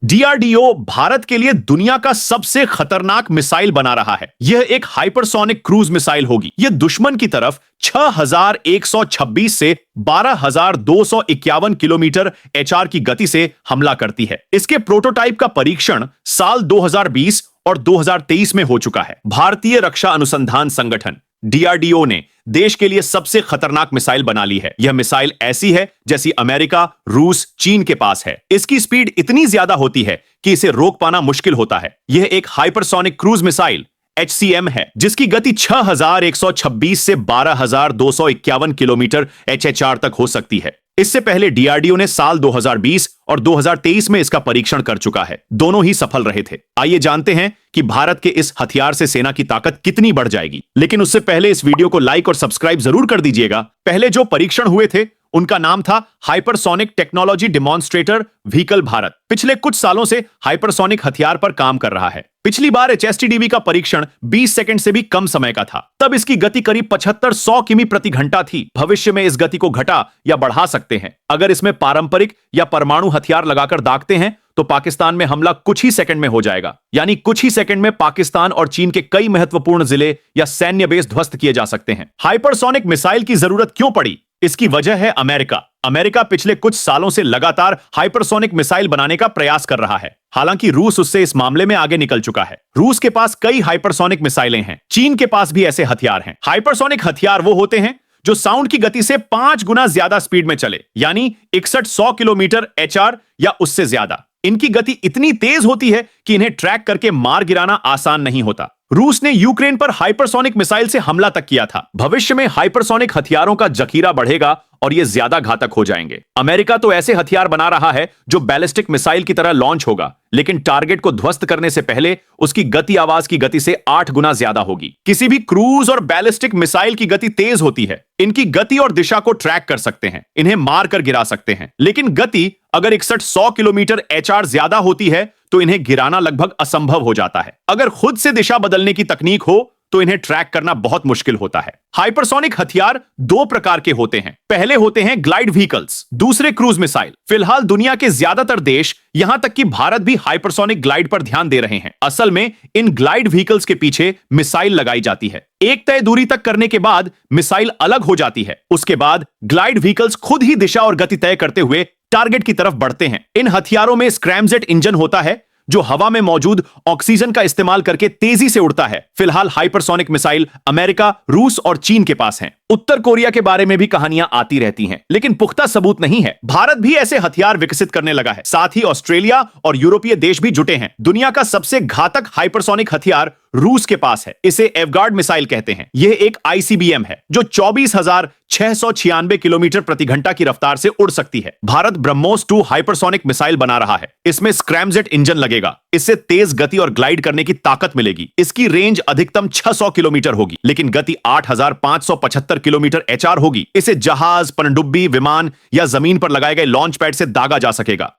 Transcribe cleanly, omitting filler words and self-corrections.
DRDO Bharat के लिए दुनिया का सबसे खतरनाक मिसाइल बना रहा है। यह एक हाइपरसोनिक क्रूज मिसाइल होगी। यह दुश्मन की तरफ 6126 से 12251 किलोमीटर एचआर की गति से हमला करती है। इसके प्रोटोटाइप का परीक्षण साल 2020 और 2023 में हो चुका है। भारतीय रक्षा अनुसंधान संगठन डीआरडीओ ने देश के लिए सबसे खतरनाक मिसाइल बना ली है। यह मिसाइल ऐसी है जैसी अमेरिका, रूस, चीन के पास है। इसकी स्पीड इतनी ज्यादा होती है कि इसे रोक पाना मुश्किल होता है। यह एक हाइपरसोनिक क्रूज मिसाइल HCM है, जिसकी गति 6126 से 12251 किलोमीटर HHR तक हो सकती है। इससे पहले डीआरडीओ ने साल 2020 और 2023 में इसका परीक्षण कर चुका है। दोनों ही सफल रहे थे। आइए जानते हैं कि भारत के इस हथियार से सेना की ताकत कितनी बढ़ जाएगी। लेकिन उससे पहले इस वीडियो को लाइक और सब्सक्राइब जरूर कर दीजिएगा। पहले जो परीक्षण हुए थे उनका नाम था hypersonic technology demonstrator vehicle Bharat. पिछले कुछ सालों से हाइपरसोनिक हथियार पर काम कर रहा है। पिछली बार HSTDV का परीक्षण 20 सेकंड से भी कम समय का था। तब इसकी गति करीब 7500 किमी प्रति घंटा थी। भविष्य में इस गति को घटा या बढ़ा सकते हैं। अगर इसमें पारंपरिक या परमाणु हथियार लगाकर दागते हैं तो पाकिस्तान में हमला कुछ ही सेकंड में हो जाएगा। यानी कुछ ही सेकंड में पाकिस्तान और चीन के कई महत्वपूर्ण जिले या सैन्य बेस ध्वस्त किए जा सकते हैं। हाइपरसोनिक मिसाइल की जरूरत क्यों पड़ी? इसकी वजह है अमेरिका। अमेरिका पिछले कुछ सालों से लगातार हाइपरसोनिक मिसाइल बनाने का प्रयास कर रहा है। हालांकि रूस उससे इस मामले में आगे निकल चुका है। रूस के पास कई हाइपरसोनिक मिसाइलें हैं। चीन के पास भी ऐसे हथियार हैं। हाइपरसोनिक हथियार वो होते हैं जो साउंड की गति से 5 गुना ज्यादा स्पीड में चले, यानी 6100 किलोमीटर HR या उससे ज्यादा। इनकी गति इतनी तेज होती है कि इन्हें ट्रैक करके मार गिराना आसान नहीं होता। रूस ने यूक्रेन पर हाइपरसोनिक मिसाइल से हमला तक किया था। भविष्य में हाइपरसोनिक हथियारों का जखीरा बढ़ेगा और ये ज्यादा घातक हो जाएंगे। अमेरिका तो ऐसे हथियार बना रहा है जो बैलिस्टिक मिसाइल की तरह लॉन्च होगा, लेकिन टारगेट को ध्वस्त करने से पहले उसकी गति आवाज की गति से 8 गुना ज्यादा होगी। किसी भी क्रूज और बैलिस्टिक मिसाइल की गति तेज होती है। इनकी गति और दिशा को ट्रैक कर सकते हैं, इन्हें मार कर गिरा सकते हैं। लेकिन गति अगर 6100 किलोमीटर HR ज्यादा होती है तो इन्हें गिराना लगभग असंभव हो जाता है। अगर खुद से दिशा बदलने की तकनीक हो तो इन्हें ट्रैक करना बहुत मुश्किल होता है। हाइपरसोनिक हथियार 2 प्रकार के होते हैं। पहले होते हैं ग्लाइड व्हीकल्स, दूसरे क्रूज मिसाइल। फिलहाल दुनिया के ज्यादातर देश, यहां तक कि भारत भी हाइपरसोनिक ग्लाइड पर ध्यान दे रहे हैं। असल में इन ग्लाइड व्हीकल्स के पीछे मिसाइल लगाई जाती है। एक तय दूरी तक करने के बाद मिसाइल अलग हो जाती है। उसके बाद ग्लाइड व्हीकल्स खुद ही दिशा और गति तय करते हुए टारगेट की तरफ बढ़ते हैं। इन हथियारों में स्क्रैमजेट इंजन होता है जो हवा में मौजूद ऑक्सीजन का इस्तेमाल करके तेजी से उड़ता है। फिलहाल हाइपरसोनिक मिसाइल अमेरिका, रूस और चीन के पास हैं। उत्तर कोरिया के बारे में भी कहानियां आती रहती हैं, लेकिन पुख्ता सबूत नहीं है। भारत भी ऐसे हथियार विकसित करने लगा है। साथ ही ऑस्ट्रेलिया और यूरोपीय देश भी जुटे हैं। दुनिया का सबसे घातक हाइपरसोनिक हथियार रूस के पास है। इसे एवगार्ड मिसाइल कहते हैं। यह एक ICBM है जो 24,696 किलोमीटर प्रति घंटा की रफ्तार से उड़ सकती है। भारत ब्रह्मोस 2 हाइपरसोनिक मिसाइल बना रहा है। इसमें स्क्रैमजेट इंजन लगेगा। इससे तेज गति और ग्लाइड करने की ताकत मिलेगी। इसकी रेंज अधिकतम 600 किलोमीटर होगी, लेकिन गति 8575 किलोमीटर HR होगी। इसे जहाज, पनडुब्बी, विमान या जमीन पर लगाए गए लॉन्च पैड से दागा जा सकेगा।